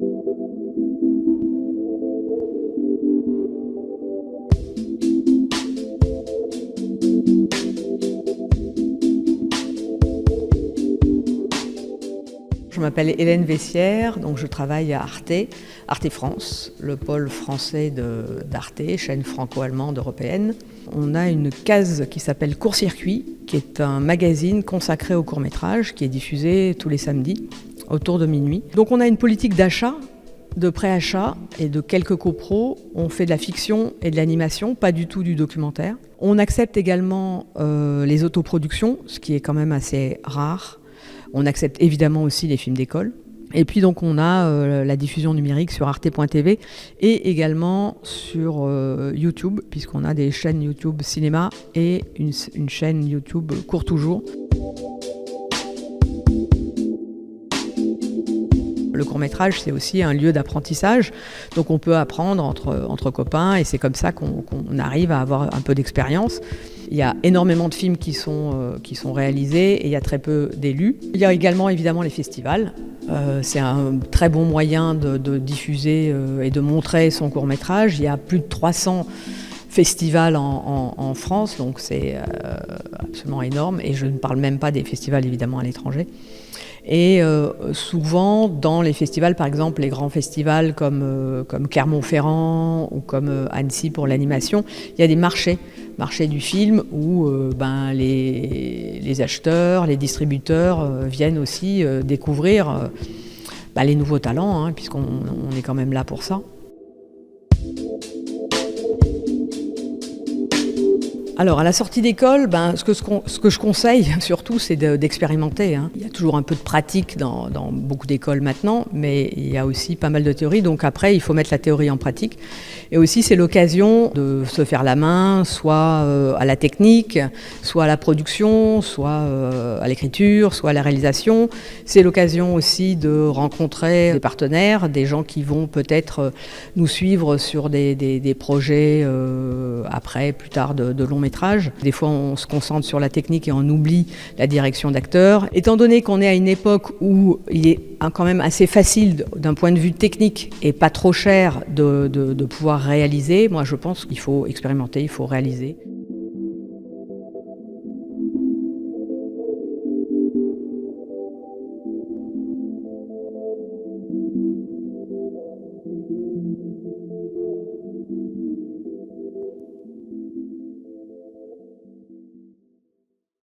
Je m'appelle Hélène Vessière, donc je travaille à Arte France, le pôle français d'Arte, chaîne franco-allemande européenne. On a une case qui s'appelle Court-Circuit, qui est un magazine consacré au court-métrage, qui est diffusé tous les samedis, autour de minuit. Donc on a une politique d'achat, de préachat et de quelques copros. On fait de la fiction et de l'animation, pas du tout du documentaire. On accepte également les autoproductions, ce qui est quand même assez rare. On accepte évidemment aussi les films d'école. Et puis donc on a la diffusion numérique sur arte.tv et également sur YouTube, puisqu'on a des chaînes YouTube cinéma et une chaîne YouTube court toujours. Le court-métrage, c'est aussi un lieu d'apprentissage, donc on peut apprendre entre copains et c'est comme ça qu'on arrive à avoir un peu d'expérience. Il y a énormément de films qui sont réalisés et il y a très peu d'élus. Il y a également évidemment les festivals. C'est un très bon moyen de diffuser et de montrer son court-métrage. Il y a plus de 300 festivals en France, donc c'est absolument énorme. Et je ne parle même pas des festivals évidemment à l'étranger. Et souvent, dans les festivals, par exemple, les grands festivals comme Clermont-Ferrand ou comme Annecy pour l'animation, il y a des marchés du film où les acheteurs, les distributeurs viennent aussi découvrir les nouveaux talents, hein, puisqu'on est quand même là pour ça. Alors, à la sortie d'école, ce que je conseille surtout, c'est d'expérimenter. Il y a toujours un peu de pratique dans beaucoup d'écoles maintenant, mais il y a aussi pas mal de théorie. Donc après, il faut mettre la théorie en pratique. Et aussi, c'est l'occasion de se faire la main, soit à la technique, soit à la production, soit à l'écriture, soit à la réalisation. C'est l'occasion aussi de rencontrer des partenaires, des gens qui vont peut-être nous suivre sur des projets après, plus tard, de longs métrages. Des fois, on se concentre sur la technique et on oublie la direction d'acteur. Étant donné qu'on est à une époque où il est quand même assez facile d'un point de vue technique et pas trop cher de pouvoir réaliser, moi je pense qu'il faut expérimenter, il faut réaliser.